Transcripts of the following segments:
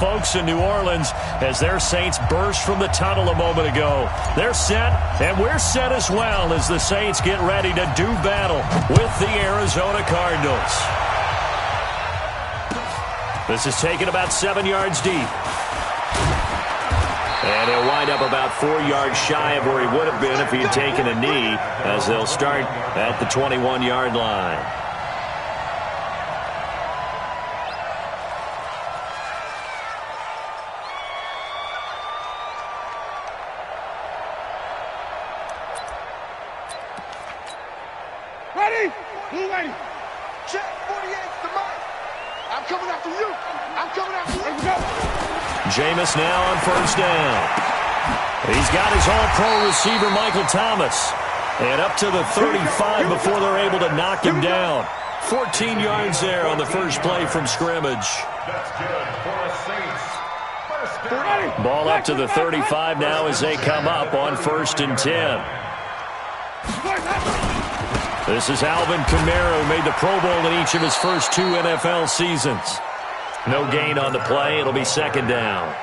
Folks in New Orleans as their Saints burst from the tunnel a moment ago. They're set, and we're set as well as the Saints get ready to do battle with the Arizona Cardinals. This is taken about 7 yards deep. And he'll wind up about 4 yards shy of where he would have been if he had taken a knee, as they'll start at the 21-yard line. Ready? Blue ready. Check 48 to Mike. I'm coming after you. I'm coming after you. Let's go. Jameis now on first down. He's got his all-pro receiver, Michael Thomas. And up to the 35 before they're able to knock him down. 14 yards there on the first play from scrimmage. That's good for the Saints. First down. Ball up to the 35 now as they come up on 1st and 10. This is Alvin Kamara, who made the Pro Bowl in each of his first 2 NFL seasons. No gain on the play. It'll be 2nd down.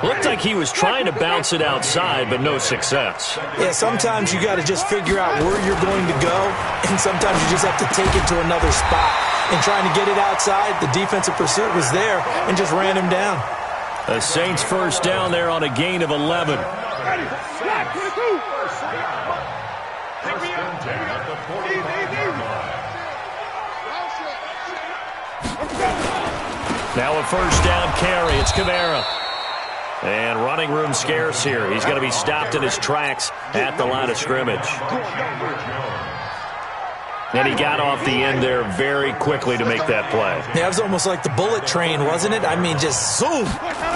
Looked like he was trying to bounce it outside, but no success. Yeah, sometimes you got to just figure out where you're going to go, and sometimes you just have to take it to another spot. And trying to get it outside, the defensive pursuit was there and just ran him down. The Saints first down there on a gain of 11. Now a first down carry. It's Kamara. And running room scarce here. He's going to be stopped in his tracks at the line of scrimmage. And he got off the end there very quickly to make that play. Yeah, it was almost like the bullet train, wasn't it? I mean, just zoom.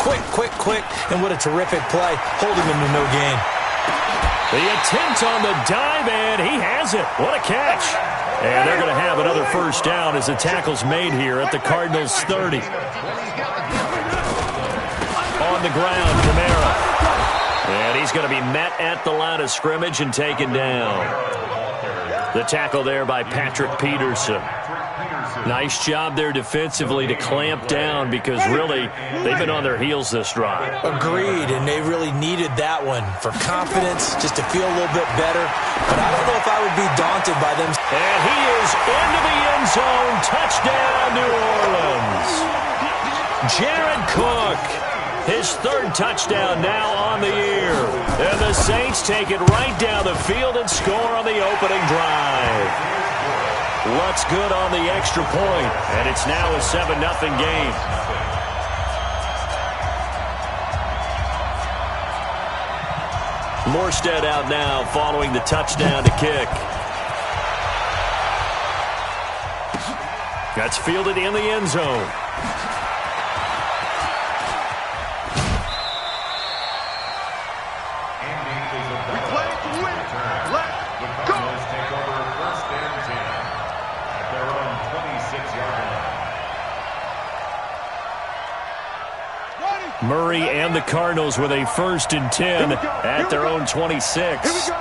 Quick. And what a terrific play, holding him to no gain. The attempt on the dive, and he has it. What a catch. And they're going to have another first down as the tackle's made here at the Cardinals' 30. On the ground, Kamara. And he's going to be met at the line of scrimmage and taken down. The tackle there by Patrick Peterson. Nice job there defensively to clamp down because really they've been on their heels this drive. Agreed, and they really needed that one for confidence, just to feel a little bit better. But I don't know if I would be daunted by them. And he is into the end zone. Touchdown, New Orleans. Jared Cook, his 3rd touchdown now on the year. And the Saints take it right down the field and score on the opening drive. What's good on the extra point, and it's now a 7-0 game. Morstead out now following the touchdown to kick. That's fielded in the end zone. Murray and the Cardinals with a 1st and 10 at their own 26.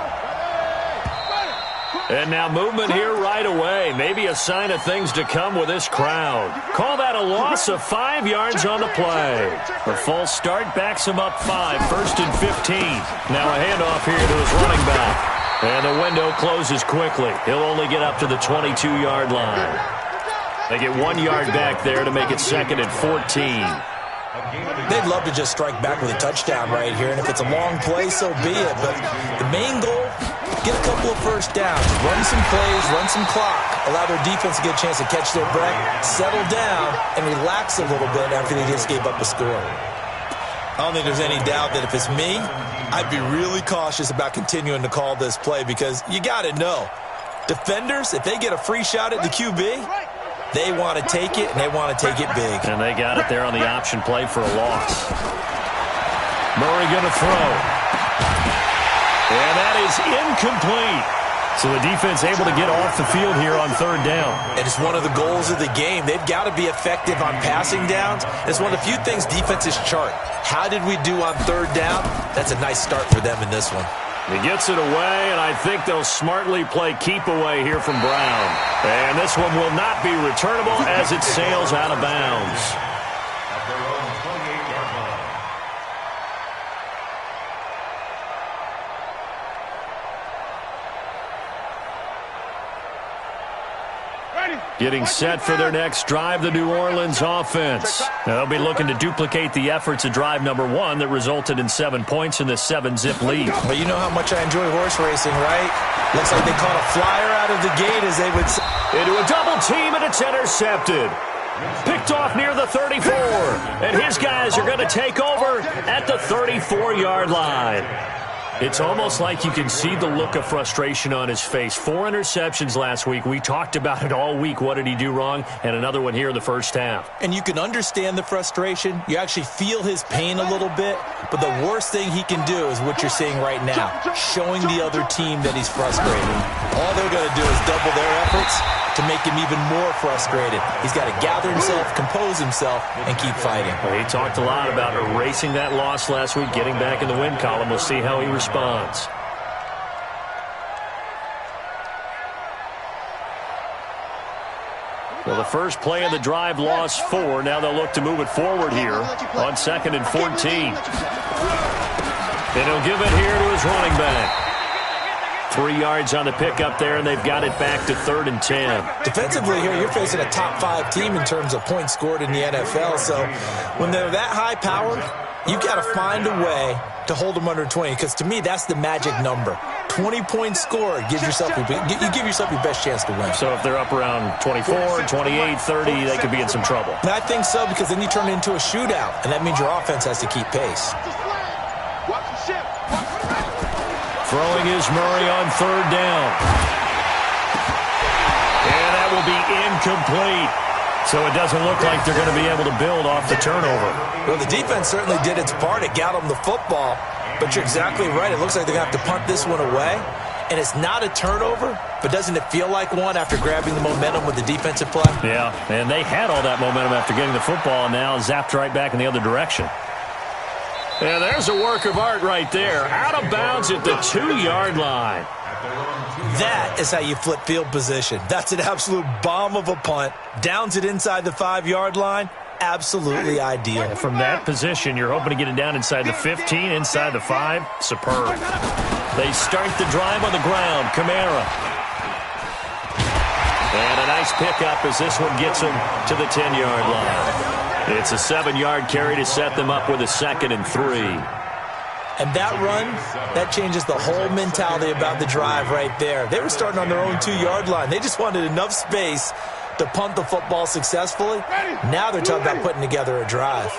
And now movement here right away. Maybe a sign of things to come with this crowd. Call that a loss of 5 yards on the play. The false start backs him up 5, 1st and 15. Now a handoff here to his running back. And the window closes quickly. He'll only get up to the 22-yard line. They get 1 yard back there to make it 2nd and 14. They'd love to just strike back with a touchdown right here, and if it's a long play, so be it. But the main goal, get a couple of first downs, run some plays, run some clock, allow their defense to get a chance to catch their breath, settle down, and relax a little bit after they just gave up a score. I don't think there's any doubt that if it's me, I'd be really cautious about continuing to call this play because you got to know, defenders, if they get a free shot at the QB, they want to take it, and they want to take it big. And they got it there on the option play for a loss. Murray going to throw. And that is incomplete. So the defense able to get off the field here on 3rd down. And it's one of the goals of the game. They've got to be effective on passing downs. It's one of the few things defenses chart. How did we do on 3rd down? That's a nice start for them in this one. He gets it away, and I think they'll smartly play keep away here from Brown. And this one will not be returnable as it sails out of bounds. Getting set for their next drive, the New Orleans offense. They'll be looking to duplicate the efforts of drive number 1 that resulted in 7 points in the 7-zip lead. Well, you know how much I enjoy horse racing, right? Looks like they caught a flyer out of the gate, as they would say. Into a double team, and it's intercepted. Picked off near the 34. And his guys are going to take over at the 34-yard line. It's almost like you can see the look of frustration on his face. 4 interceptions last week. We talked about it all week. What did he do wrong? And another one here in the first half. And you can understand the frustration. You actually feel his pain a little bit. But the worst thing he can do is what you're seeing right now, showing the other team that he's frustrated. All they're going to do is double their efforts to make him even more frustrated. He's got to gather himself, compose himself, and keep fighting. Well, he talked a lot about erasing that loss last week, getting back in the win column. We'll see how he responds. Well, the first play of the drive lost 4. Now they'll look to move it forward here on 2nd and 14. And he'll give it here to his running back. 3 yards on the pickup there, and they've got it back to 3rd and 10. Defensively here, you're facing a top 5 team in terms of points scored in the NFL. So when they're that high-powered, you've got to find a way to hold them under 20, because to me, that's the magic number. 20 points scored, you give yourself your best chance to win. So if they're up around 24, 28, 30, they could be in some trouble. And I think so, because then you turn it into a shootout, and that means your offense has to keep pace. Throwing is Murray on 3rd down. And that will be incomplete. So it doesn't look like they're going to be able to build off the turnover. Well, the defense certainly did its part. It got them the football. But you're exactly right. It looks like they're going to have to punt this one away. And it's not a turnover, but doesn't it feel like one after grabbing the momentum with the defensive play? Yeah, and they had all that momentum after getting the football, and now zapped right back in the other direction. And there's a work of art right there. Out of bounds at the 2-yard line. That is how you flip field position. That's an absolute bomb of a punt. Downs it inside the 5-yard line. Absolutely ideal. And from that position, you're hoping to get it down inside the 15, inside the 5. Superb. They start the drive on the ground. Kamara. And a nice pickup as this one gets them to the 10-yard line. It's a 7-yard carry to set them up with a 2nd and 3. And that run, that changes the whole mentality about the drive right there. They were starting on their own 2-yard line. They just wanted enough space to punt the football successfully. Now they're talking about putting together a drive.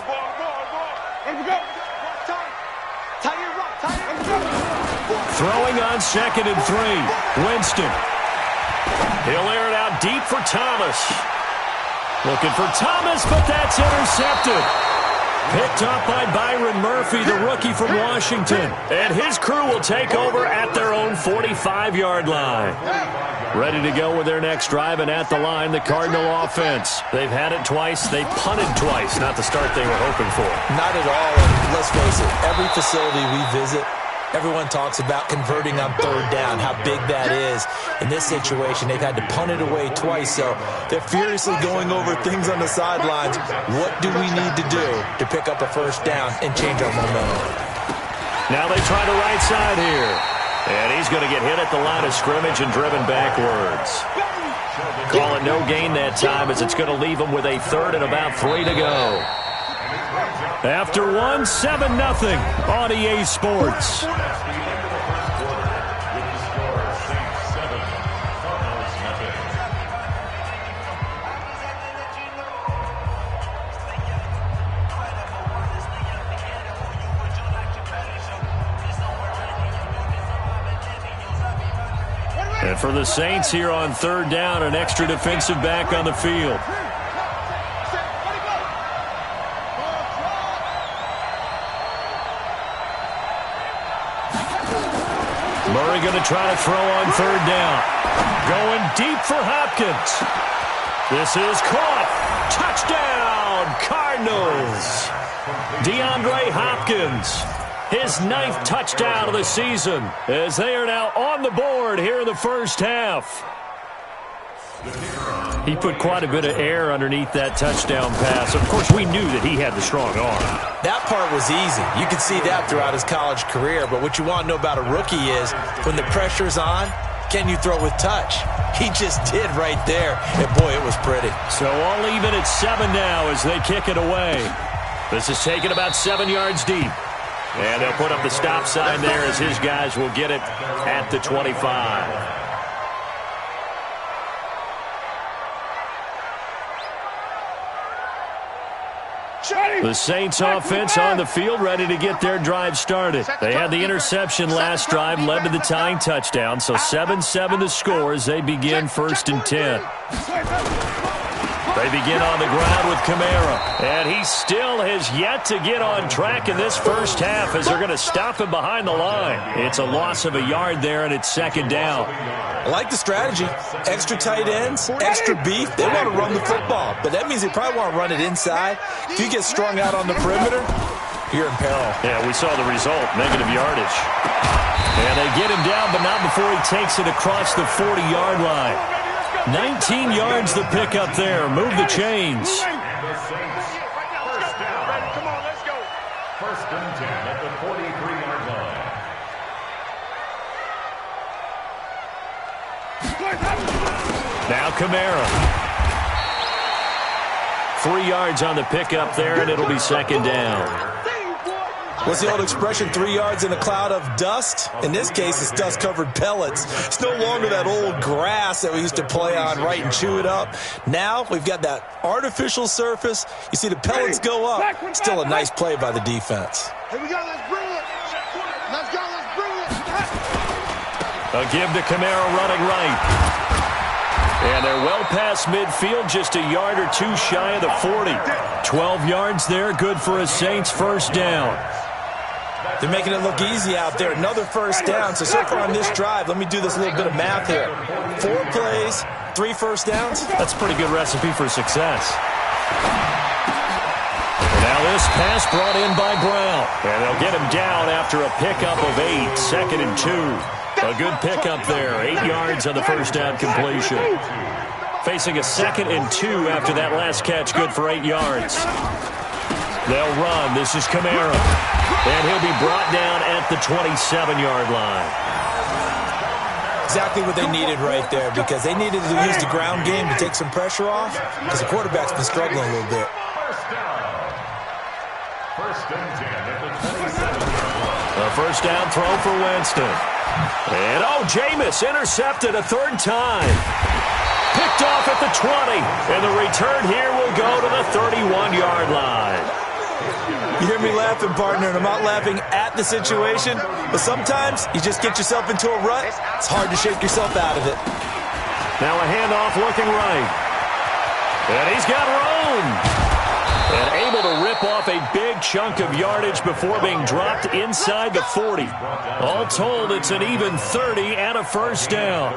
Throwing on 2nd and 3. Winston. He'll air it out deep for Thomas. Looking for Thomas, but that's intercepted. Picked up by Byron Murphy, the rookie from Washington. And his crew will take over at their own 45-yard line. Ready to go with their next drive, and at the line, the Cardinal offense. They've had it twice. They punted twice. Not the start they were hoping for. Not at all. And let's face it, every facility we visit, everyone talks about converting on 3rd down, how big that is. In this situation, they've had to punt it away twice, so they're furiously going over things on the sidelines. What do we need to do to pick up a 1st down and change our momentum? Now they try the right side here. And he's going to get hit at the line of scrimmage and driven backwards. Call it no gain that time, as it's going to leave him with a 3rd and about 3 to go. After 1, 7-0 on EA Sports. And for the Saints here on 3rd down, an extra defensive back on the field. Murray going to try to throw on 3rd down. Going deep for Hopkins. This is caught. Touchdown, Cardinals. DeAndre Hopkins, his 9th touchdown of the season, as they are now on the board here in the first half. He put quite a bit of air underneath that touchdown pass. Of course, we knew that he had the strong arm. That part was easy. You could see that throughout his college career. But what you want to know about a rookie is when the pressure's on, can you throw with touch? He just did right there, and boy, it was pretty. So all even at 7 now as they kick it away. This is taken about 7 yards deep. And they'll put up the stop sign there as his guys will get it at the 25. The Saints offense on the field ready to get their drive started. They had the interception last drive, led to the tying touchdown, so 7-7 the score as they begin 1st and 10. They begin on the ground with Kamara, and he still has yet to get on track in this first half as they're going to stop him behind the line. It's a loss of a yard there, and it's 2nd down. I like the strategy. Extra tight ends, extra beef. They want to run the football, but that means they probably want to run it inside. If you get strung out on the perimeter, you're in peril. Yeah, we saw the result, negative yardage. And they get him down, but not before he takes it across the 40-yard line. 19 yards the pickup there. Move the chains. Come on, let's go. 1st and 10 at the 43-yard line. Now Kamara. 3 yards on the pickup there, and it'll be 2nd down. What's the old expression, 3 yards in a cloud of dust? In this case, it's dust-covered pellets. It's no longer that old grass that we used to play on, right, and chew it up. Now we've got that artificial surface. You see the pellets go up. Still a nice play by the defense. Here we go, let's bring it. Let's go, let's bring it. A give to Kamara running right. And they're well past midfield, just a yard or two shy of the 40. 12 yards there, good for a Saints 1st down. They're making it look easy out there. Another 1st down. So far on this drive, let me do this little bit of math here. 4 plays, 3 1st downs. That's a pretty good recipe for success. Now this pass brought in by Brown. And they'll get him down after a pickup of 8, 2nd and 2. A good pickup there, 8 yards on the 1st down completion. Facing a 2nd and 2 after that last catch, good for 8 yards. They'll run. This is Kamara. And he'll be brought down at the 27-yard line. Exactly what they needed right there, because they needed to use the ground game to take some pressure off, because the quarterback's been struggling a little bit. 1st and 10 at the 27-yard line. A 1st down throw for Winston. And, Jameis intercepted a 3rd time. Picked off at the 20. And the return here will go to the 31-yard line. You hear me laughing, partner, and I'm not laughing at the situation, but sometimes you just get yourself into a rut. It's hard to shake yourself out of it. Now a handoff looking right. And he's got room. And able to rip off a big chunk of yardage before being dropped inside the 40. All told, it's an even 30 and a 1st down.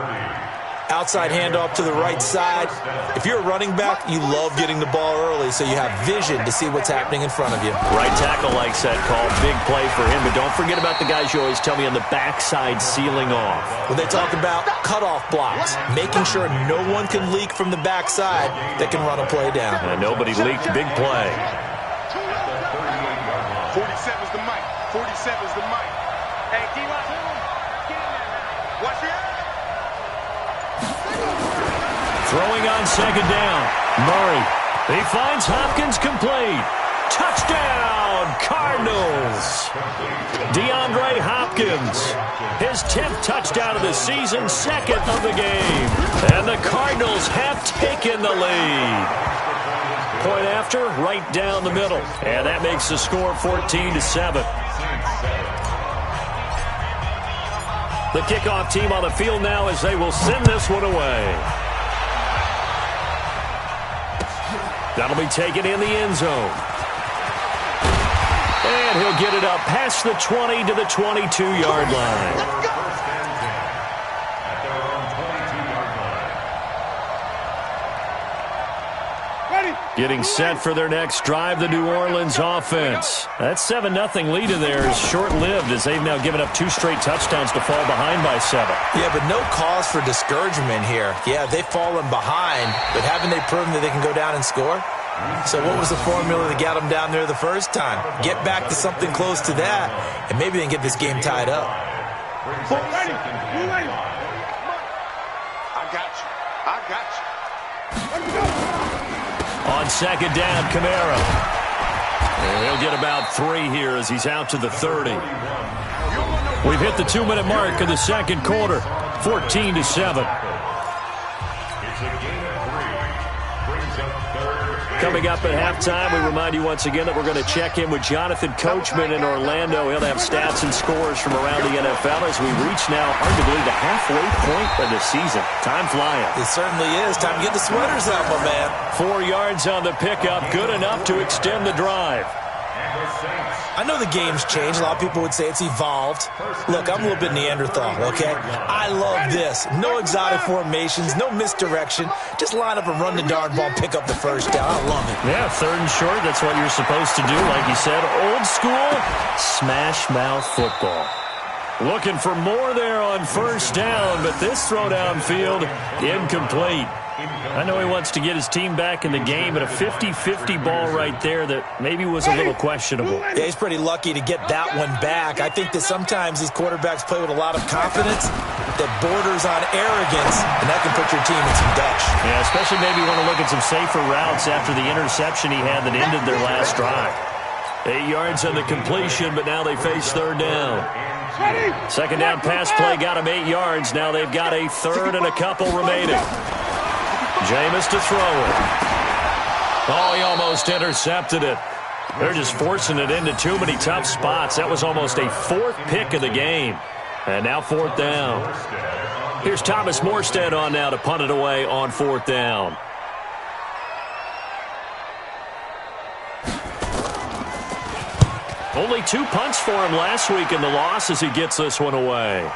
Outside handoff to the right side. If you're a running back, you love getting the ball early so you have vision to see what's happening in front of you. Right tackle likes that call. Big play for him, but don't forget about the guys you always tell me on the backside sealing off. When they talk about cutoff blocks, making sure no one can leak from the backside that can run a play down. And nobody leaked. Big play. 47's the mic. 47's the mic. Hey, D-Rock. Watch your head. Throwing on 2nd down. Murray. He finds Hopkins complete. Touchdown, Cardinals. DeAndre Hopkins. His 10th touchdown of the season, 2nd of the game. And the Cardinals have taken the lead. Point after, right down the middle. And that makes the score 14-7. The kickoff team on the field now as they will send this one away. That'll be taken in the end zone. And he'll get it up past the 20 to the 22-yard line. Getting set for their next drive, the New Orleans offense. That 7-0 lead in there is short-lived as they've now given up 2 straight touchdowns to fall behind by 7. Yeah, but no cause for discouragement here. Yeah, they've fallen behind, but haven't they proven that they can go down and score? So what was the formula that got them down there the first time? Get back to something close to that, and maybe they can get this game tied up. on second down, Kamara. And he'll get about 3 here as he's out to the 30. We've hit the 2-minute mark of the second quarter, 14-7. Coming up at halftime, we remind you once again that we're going to check in with Jonathan Coachman in Orlando. He'll have stats and scores from around the NFL as we reach now, arguably, the halfway point of the season. Time flying. It certainly is. Time to get the sweaters out, my man. 4 yards on the pickup, good enough to extend the drive. I know the game's changed. A lot of people would say it's evolved. Look, I'm a little bit Neanderthal, okay? I love this. No exotic formations, no misdirection. Just line up and run the darn ball, pick up the first down. I love it. Yeah, 3rd and short, that's what you're supposed to do. Like you said, old school, smash mouth football. Looking for more there on first down, but this throw downfield, incomplete. I know he wants to get his team back in the game, but a 50-50 ball right there that maybe was a little questionable. Yeah, he's pretty lucky to get that one back. I think that sometimes these quarterbacks play with a lot of confidence that borders on arrogance, and that can put your team in some dutch. Yeah, especially maybe want to look at some safer routes after the interception he had that ended their last drive. 8 yards on the completion, but now they face 3rd down. Second down pass play got him 8 yards. Now they've got a 3rd and a couple remaining. Jameis to throw it. Oh, he almost intercepted it. They're just forcing it into too many tough spots. That was almost a 4th pick of the game. And now 4th down. Here's Thomas Morstead on now to punt it away on 4th down. Only 2 punts for him last week in the loss as he gets this one away.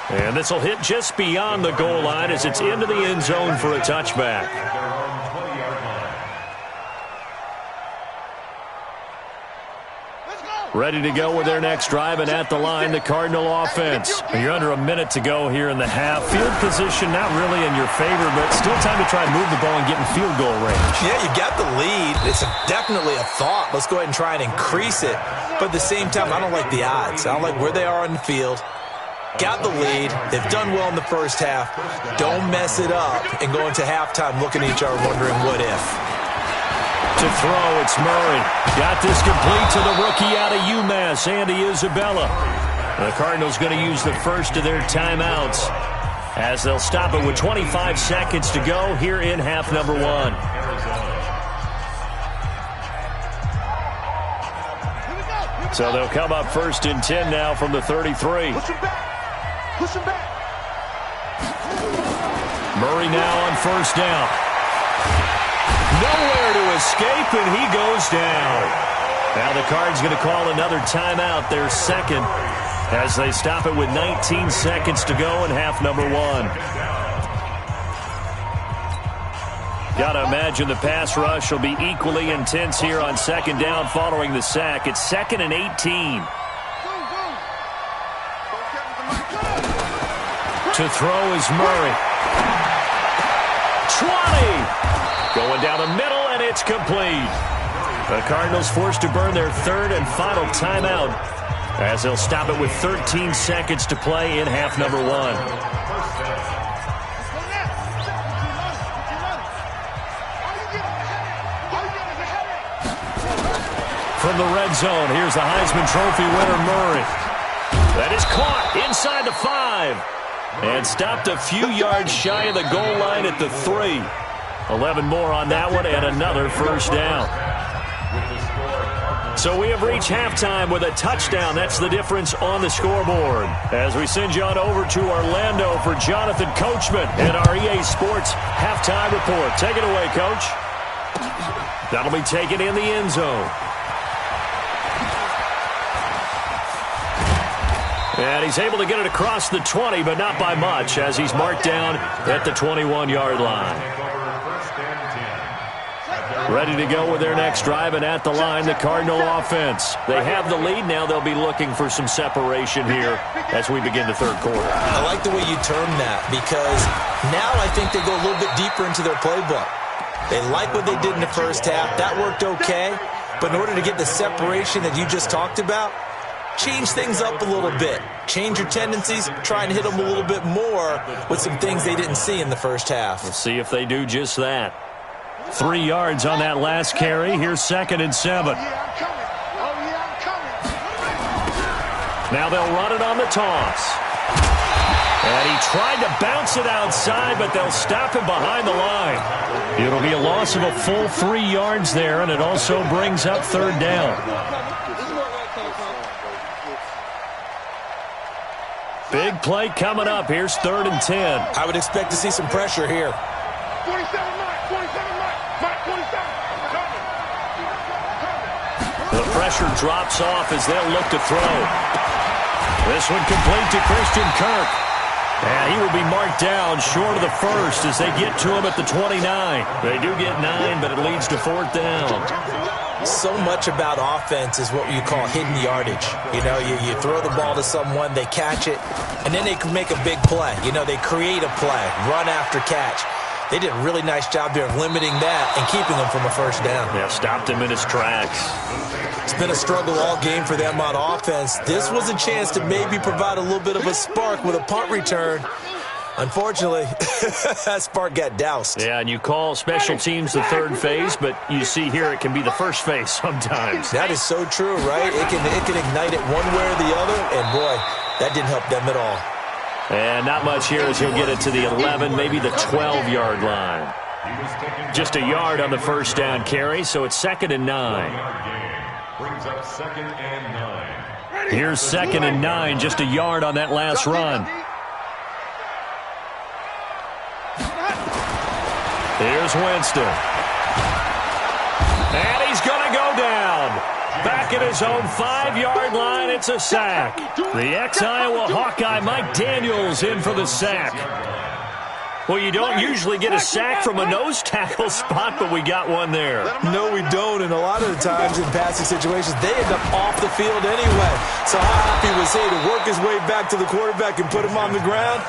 And this will hit just beyond the goal line as it's into the end zone for a touchback. Ready to go with their next drive, and at the line, the Cardinal offense. You're under a minute to go here in the half. Field position not really in your favor, but still time to try and move the ball and get in field goal range. Yeah, you got the lead. It's definitely a thought. Let's go ahead and try and increase it. But at the same time, I don't like the odds. I don't like where they are on the field. Got the lead. They've done well in the first half. Don't mess it up and go into halftime looking at each other wondering what if. To throw, it's Murray. Got this complete to the rookie out of UMass, Andy Isabella. The Cardinals going to use the first of their timeouts as they'll stop it with 25 seconds to go here in half number 1. So they'll come up 1st and 10 now from the 33. Push him back. Murray now on 1st down. Nowhere to escape, and he goes down. Now the Cards going to call another timeout, their 2nd, as they stop it with 19 seconds to go in half number 1. Got to imagine the pass rush will be equally intense here on 2nd down following the sack. It's 2nd and 18. To throw is Murray. 20! Going down the middle, and it's complete. The Cardinals forced to burn their 3rd and final timeout as they'll stop it with 13 seconds to play in half number 1. From the red zone, here's the Heisman Trophy winner, Murray. That is caught inside the 5. And stopped a few yards shy of the goal line at the 3. 11 more on that one and another 1st down. So we have reached halftime with a touchdown. That's the difference on the scoreboard. As we send you on over to Orlando for Jonathan Coachman and our EA Sports halftime report. Take it away, Coach. That'll be taken in the end zone. And he's able to get it across the 20, but not by much, as he's marked down at the 21-yard line. Ready to go with their next drive, and at the line, the Cardinal offense. They have the lead. Now they'll be looking for some separation here as we begin the 3rd quarter. I like the way you term that, because now I think they go a little bit deeper into their playbook. They like what they did in the first half. That worked okay, but in order to get the separation that you just talked about, change things up a little bit. Change your tendencies. Try and hit them a little bit more with some things they didn't see in the first half. We'll see if they do just that. 3 yards on that last carry. Here's 2nd and 7. Now they'll run it on the toss. And he tried to bounce it outside, but they'll stop him behind the line. It'll be a loss of a full 3 yards there, and it also brings up 3rd down. Big play coming up. Here's 3rd and 10. I would expect to see some pressure here. 47 Mike, 47 Mike. The pressure drops off as they'll look to throw. This one complete to Christian Kirk. And he will be marked down short of the first as they get to him at the 29. They do get 9, but it leads to 4th down. So much about offense is what you call hidden yardage. You know, you throw the ball to someone, they catch it, and then they can make a big play. You know, they create a play, run after catch. They did a really nice job there of limiting that and keeping him from a 1st down. Yeah, stopped him in his tracks. It's been a struggle all game for them on offense. This was a chance to maybe provide a little bit of a spark with a punt return. Unfortunately, that spark got doused. Yeah, and you call special teams the 3rd phase, but you see here it can be the 1st phase sometimes. That is so true, right? It can ignite it one way or the other, and boy, that didn't help them at all. And not much here as he'll get it to the 11, maybe the 12-yard line. Just a yard on the 1st down carry, so it's 2nd and 9. Brings up 2nd and 9. Here's 2nd and 9, just a yard on that last run. Here's Winston. And he's going to go down. Back at his own 5-yard line, it's a sack. The ex-Iowa Hawkeye Mike Daniels in for the sack. Well, you don't usually get a sack from a nose tackle spot, but we got one there. No, we don't, and a lot of the times in passing situations, they end up off the field anyway. So how happy was he to work his way back to the quarterback and put him on the ground?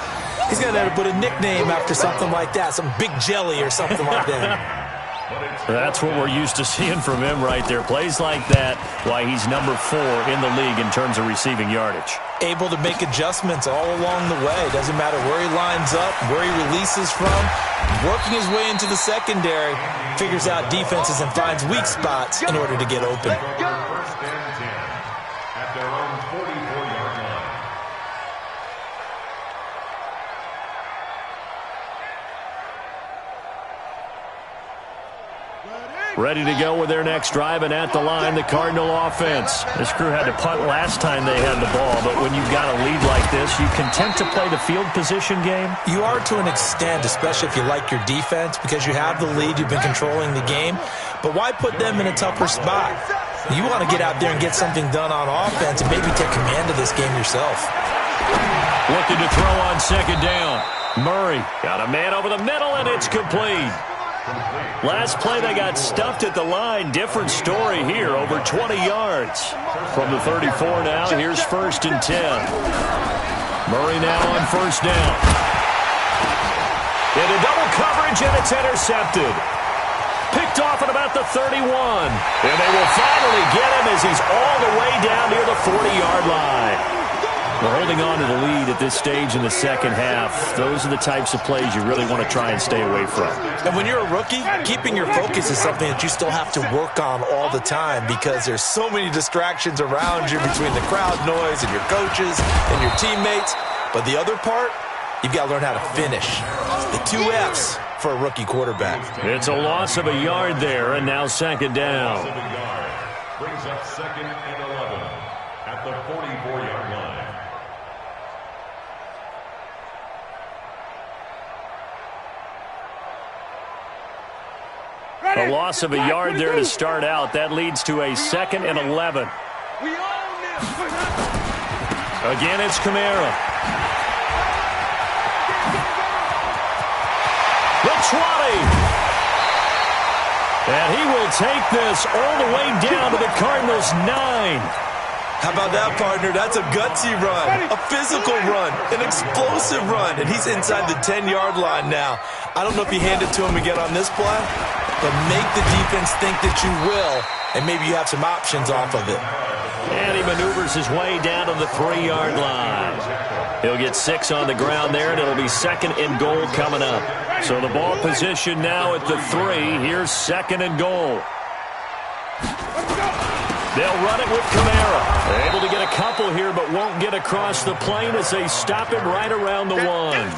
He's going to have to put a nickname after something like that, some Big Jelly or something like that. That's what we're used to seeing from him right there. Plays like that, why he's number 4 in the league in terms of receiving yardage. Able to make adjustments all along the way. Doesn't matter where he lines up, where he releases from. Working his way into the secondary, figures out defenses and finds weak spots in order to get open. 1st and 10 at their own 44-yard line. Ready to go with their next drive, and at the line, the Cardinal offense. This crew had to punt last time they had the ball, but when you've got a lead like this, you content to play the field position game? You are to an extent, especially if you like your defense, because you have the lead, you've been controlling the game. But why put them in a tougher spot? You want to get out there and get something done on offense and maybe take command of this game yourself. Looking to throw on 2nd down. Murray got a man over the middle, and it's complete. Last play, they got stuffed at the line. Different story here, over 20 yards. From the 34 now, here's 1st and 10. Murray now on 1st down. Into double coverage, and it's intercepted. Picked off at about the 31. And they will finally get him as he's all the way down near the 40-yard line. We're holding on to the lead at this stage in the 2nd half. Those are the types of plays you really want to try and stay away from. And when you're a rookie, keeping your focus is something that you still have to work on all the time because there's so many distractions around you between the crowd noise and your coaches and your teammates. But the other part, you've got to learn how to finish. The 2 F's for a rookie quarterback. It's a loss of a yard there, and now 2nd down. Brings up 2nd and 11 at the 44-yard line. A loss of a yard there to start out. That leads to a 2nd and 11. Again, it's Kamara. The 20. And he will take this all the way down to the Cardinals' 9. How about that, partner? That's a gutsy run, a physical run, an explosive run, and he's inside the 10-yard line now. I don't know if you hand it to him again on this play, but make the defense think that you will, and maybe you have some options off of it. And he maneuvers his way down to the 3-yard line. He'll get 6 on the ground there, and it'll be 2nd and goal coming up. So the ball position now at the 3. Here's 2nd and goal. They'll run it with Kamara. They're able to get a couple here, but won't get across the plane as they stop him right around the 1.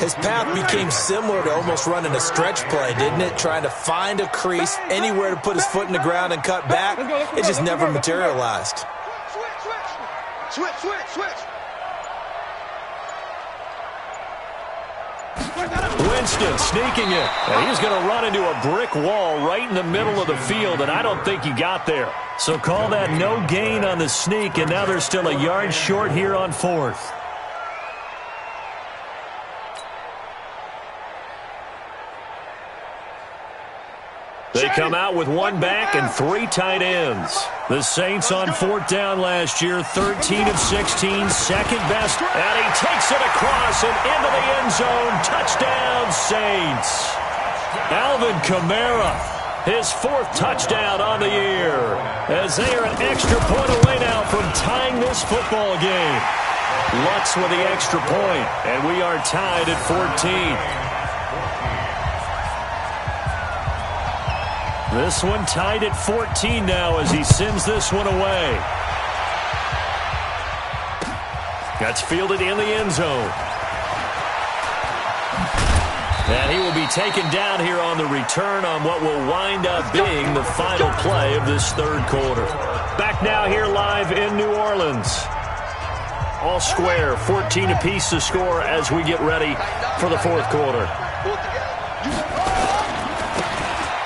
His path became similar to almost running a stretch play, didn't it? Trying to find a crease, anywhere to put his foot in the ground and cut back. It just never materialized. Switch. Winston sneaking it. And he's going to run into a brick wall right in the middle of the field, and I don't think he got there. So call that no gain on the sneak, and now they're still a yard short here on 4th. They come out with 1 back and 3 tight ends. The Saints on 4th down last year, 13 of 16, second best. And he takes it across and into the end zone. Touchdown, Saints. Alvin Kamara, his 4th touchdown on the year, as they are an extra point away now from tying this football game. Lutz with the extra point, and we are tied at 14. This one tied at 14 now as he sends this one away. That's fielded in the end zone. And he will be taken down here on the return on what will wind up being the final play of this 3rd quarter. Back now here live in New Orleans. All square, 14 apiece to score as we get ready for the 4th quarter.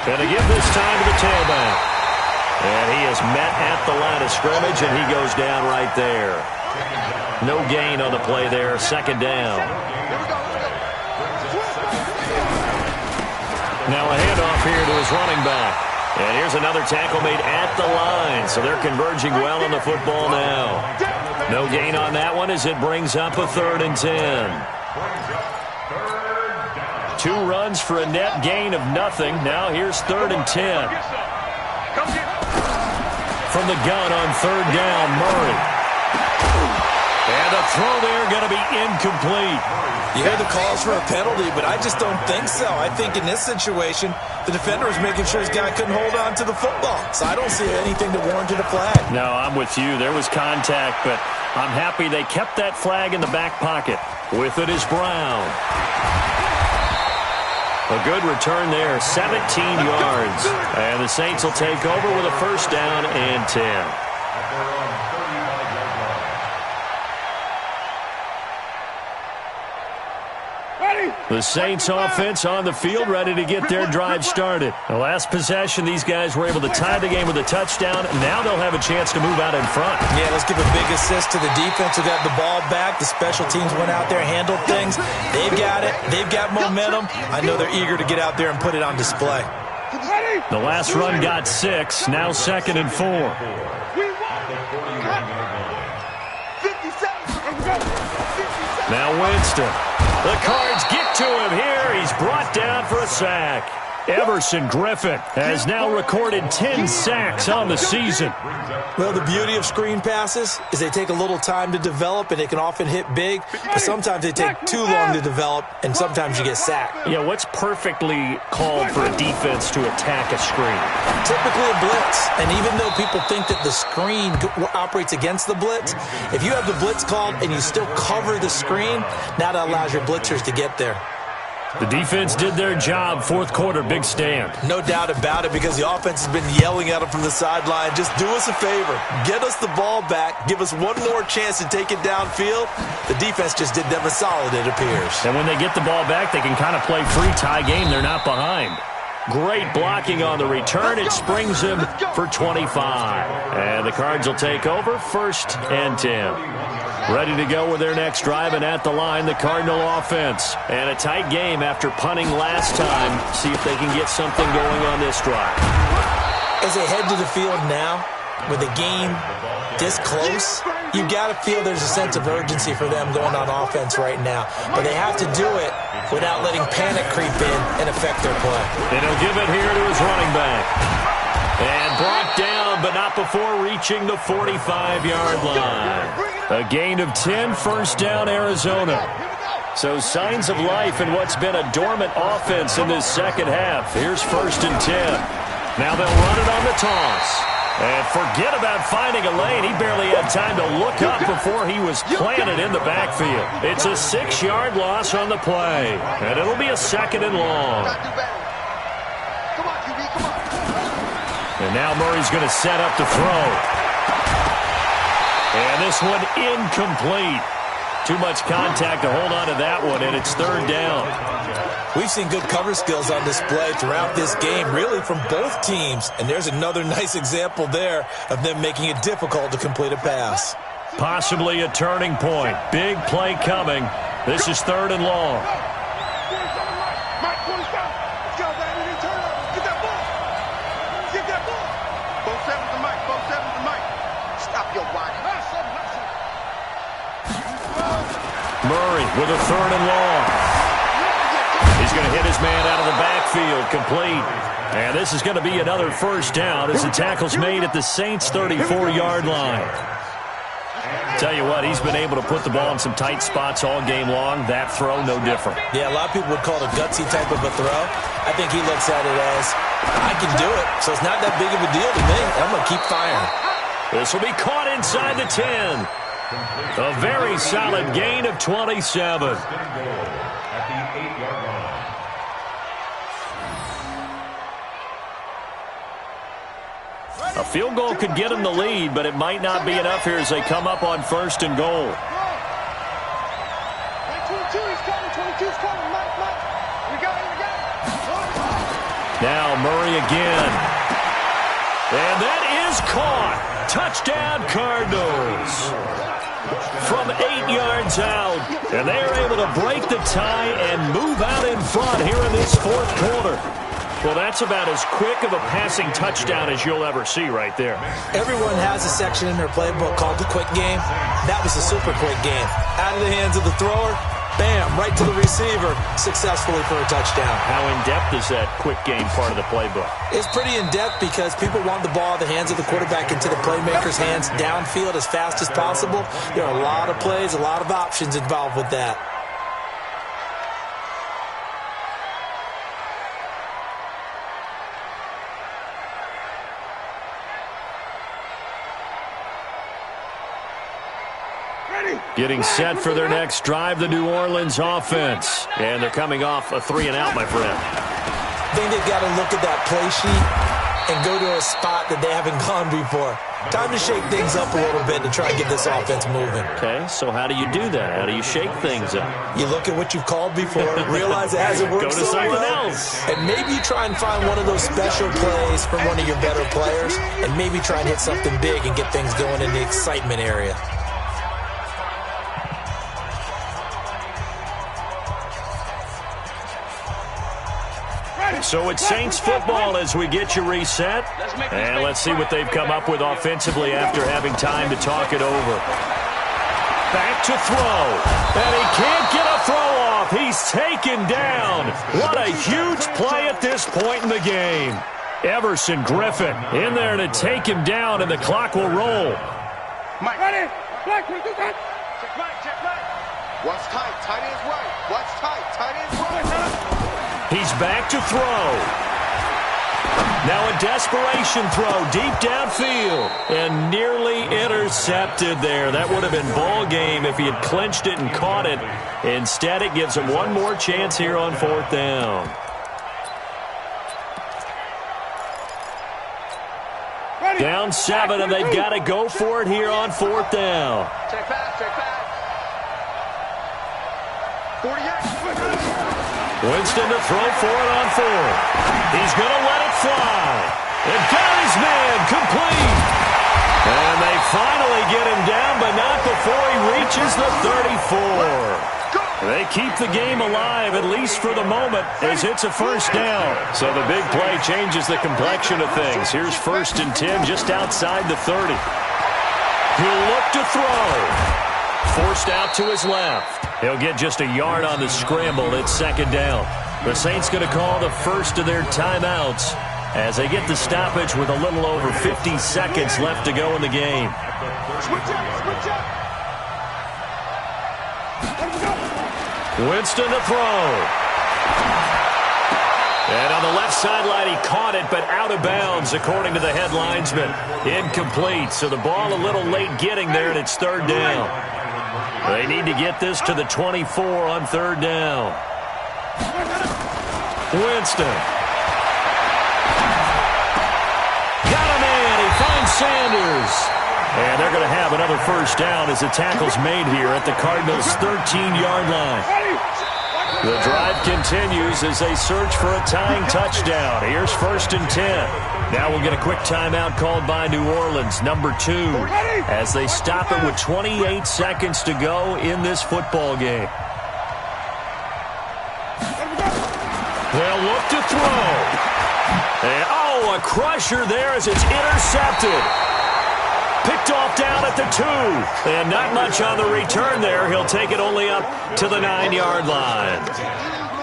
And to give this time to the tailback. And he is met at the line of scrimmage, and he goes down right there. No gain on the play there, 2nd down. Now a handoff here to his running back. And here's another tackle made at the line, so they're converging well on the football now. No gain on that one as it brings up a 3rd and 10. 2 runs for a net gain of nothing. Now here's 3rd and 10. From the gun on 3rd down, Murray. And the throw there going to be incomplete. You hear the calls for a penalty, but I just don't think so. I think in this situation, the defender was making sure his guy couldn't hold on to the football. So I don't see anything that warranted a flag. No, I'm with you. There was contact, but I'm happy they kept that flag in the back pocket. With it is Brown. A good return there, 17 yards. And the Saints will take over with a 1st down and 10. The Saints offense on the field, ready to get their drive started. The last possession, these guys were able to tie the game with a touchdown. Now they'll have a chance to move out in front. Yeah, let's give a big assist to the defense who got the ball back. The special teams went out there, handled things. They've got it. They've got momentum. I know they're eager to get out there and put it on display. The last run got 6. Now 2nd and 4. Now Winston. The Cards get to him here. He's brought down for a sack. Everson Griffin has now recorded 10 sacks on the season. Well, the beauty of screen passes is they take a little time to develop, and they can often hit big, but sometimes they take too long to develop, and sometimes you get sacked. Yeah, what's perfectly called for a defense to attack a screen? Typically a blitz, and even though people think that the screen operates against the blitz, if you have the blitz called and you still cover the screen, now that allows your blitzers to get there. The defense did their job. 4th quarter, big stand. No doubt about it, because the offense has been yelling at them from the sideline. Just do us a favor. Get us the ball back. Give us one more chance to take it downfield. The defense just did them a solid, it appears. And when they get the ball back, they can kind of play free tie game. They're not behind. Great blocking on the return. It springs him for 25. And the Cards will take over, 1st and 10. Ready to go with their next drive, and at the line, the Cardinal offense. And a tight game after punting last time. See if they can get something going on this drive. As they head to the field now, with the game this close, you've got to feel there's a sense of urgency for them going on offense right now. But they have to do it without letting panic creep in and affect their play. And he'll give it here to his running back. And brought down, but not stop before reaching the 45-yard line. A gain of 10, first down, Arizona. So signs of life in what's been a dormant offense in this second half. Here's 1st and 10. Now they'll run it on the toss. And forget about finding a lane. He barely had time to look up before he was planted in the backfield. It's a 6-yard loss on the play. And it'll be a 2nd and long. And now Murray's going to set up to throw. And this one incomplete. Too much contact to hold on to that one, and it's 3rd down. We've seen good cover skills on display throughout this game, really from both teams. And there's another nice example there of them making it difficult to complete a pass. Possibly a turning point. Big play coming. This is 3rd and long. Murray with a 3rd and long. He's going to hit his man out of the backfield, complete. And this is going to be another 1st down as the tackle's made at the Saints' 34-yard line. Tell you what, he's been able to put the ball in some tight spots all game long. That throw, no different. Yeah, a lot of people would call it a gutsy type of a throw. I think he looks at it as, I can do it, so it's not that big of a deal to me. I'm going to keep firing. This will be caught inside the 10. A very solid gain of 27. A field goal could get them the lead, but it might not be enough here as they come up on 1st and goal. Now Murray again. And that is caught. Touchdown, Cardinals. From 8 yards out. And they are able to break the tie and move out in front here in this 4th quarter. Well, that's about as quick of a passing touchdown as you'll ever see right there. Everyone has a section in their playbook called the quick game. That was a super quick game. Out of the hands of the thrower, bam, right to the receiver, successfully for a touchdown. How in-depth is that quick game part of the playbook? It's pretty in-depth because people want the ball in the hands of the quarterback into the playmaker's hands downfield as fast as possible. There are a lot of plays, a lot of options involved with that. Getting set for their next drive, the New Orleans offense. And they're coming off a 3-and-out, my friend. I think they've got to look at that play sheet and go to a spot that they haven't gone before. Time to shake things up a little bit to try and get this offense moving. Okay, so how do you do that? How do you shake things up? You look at what you've called before, realize it hasn't worked so well. Go to something else. And maybe you try and find one of those special plays from one of your better players, and maybe try and hit something big and get things going in the excitement area. So it's Saints football as we get you reset. And let's see what they've come up with offensively after having time to talk it over. Back to throw. And he can't get a throw off. He's taken down. What a huge play at this point in the game. Everson Griffin in there to take him down, and the clock will roll. Mike, ready? Black, check right. What's tight? Tight end's right. What's tight? Tight end's right. He's back to throw. Now a desperation throw deep downfield and nearly intercepted there. That would have been ball game if he had clinched it and caught it. Instead, it gives him one more chance here on 4th down. Down 7, and they've got to go for it here on 4th down. Check back. 48. Winston to throw for it on 4th. He's going to let it fly. And got his man complete. And they finally get him down, but not before he reaches the 34. They keep the game alive, at least for the moment, as it's a 1st down. So the big play changes the complexion of things. Here's 1st and 10 just outside the 30. He'll look to throw. Forced out to his left. He'll get just a yard on the scramble. It's 2nd down. The Saints going to call the first of their timeouts. as they get the stoppage with a little over 50 seconds left to go in the game. Winston to throw. And on the left sideline, he caught it, but out of bounds, according to the head linesman. Incomplete, so the ball a little late getting there, and it's third down. They need to get this to the 24 on third down. Winston. Got a man. He finds Sanders. And they're going to have another first down as the tackle's made here at the Cardinals' 13-yard line. The drive continues as they search for a tying touchdown. Here's 1st and 10. Now we'll get a quick timeout called by New Orleans, number 2, as they stop it with 28 seconds to go in this football game. They'll look to throw. And, a crusher there as it's intercepted. Picked off down at the 2. And not much on the return there. He'll take it only up to the 9-yard line.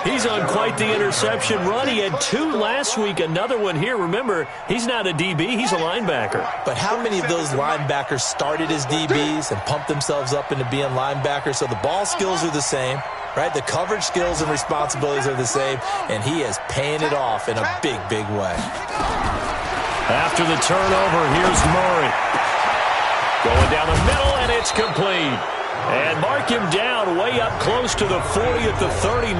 He's on quite the interception run. He had 2 last week, another one here. Remember, he's not a DB, he's a linebacker. But how many of those linebackers started as DBs and pumped themselves up into being linebackers? So the ball skills are the same, right? The coverage skills and responsibilities are the same, and he is paying it off in a big, big way. After the turnover, here's Murray. Going down the middle, and it's complete. And mark him down way up close to the 40 at the 39.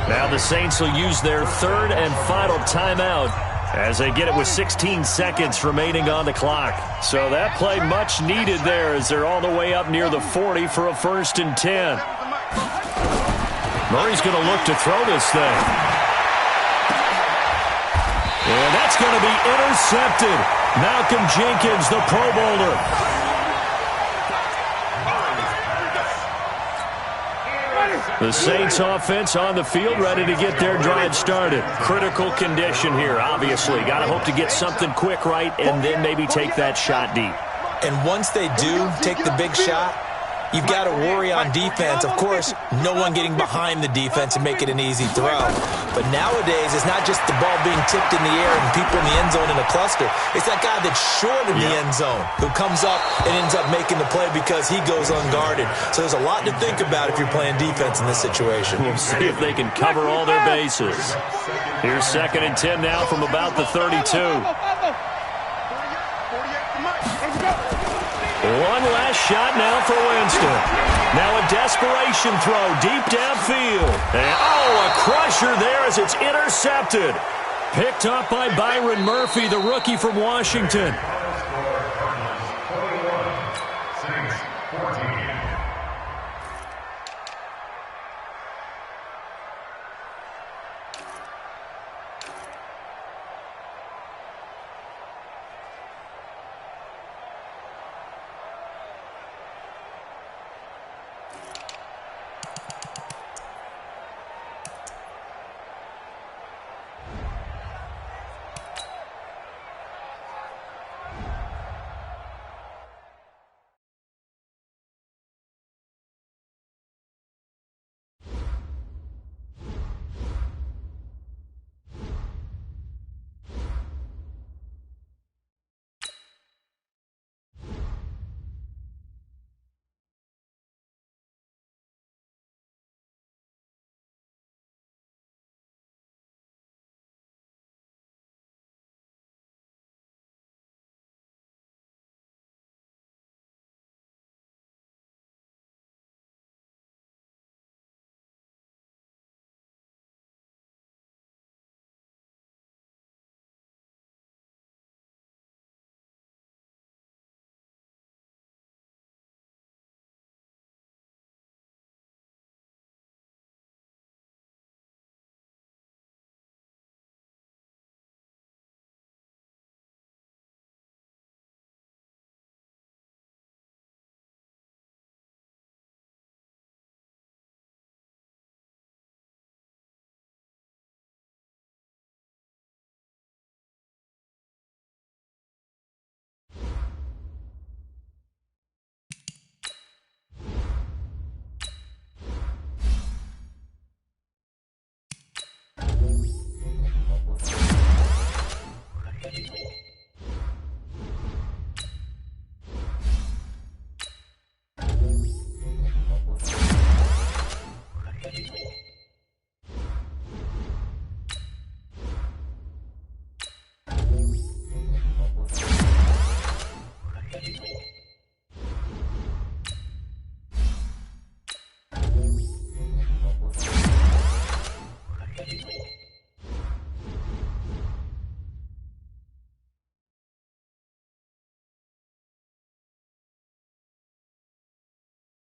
Now the Saints will use their 3rd and final timeout as they get it with 16 seconds remaining on the clock. So that play much needed there as they're all the way up near the 40 for a 1st and 10. Murray's going to look to throw this thing. And that's going to be intercepted. Malcolm Jenkins, the Pro Bowler. The Saints offense on the field, ready to get their drive started. Critical condition here, obviously. Got to hope to get something quick right and then maybe take that shot deep. And once they do take the big shot, you've got to worry on defense. Of course, no one getting behind the defense and make it an easy throw. But nowadays, it's not just the ball being tipped in the air and people in the end zone in a cluster. It's that guy that's short in the end zone who comes up and ends up making the play because he goes unguarded. So there's a lot to think about if you're playing defense in this situation. We'll see if they can cover all their bases. Here's 2nd and 10 now from about the 32. One last shot now for Winston. Now a desperation throw deep downfield. And, a crusher there as it's intercepted. Picked up by Byron Murphy, the rookie from Washington.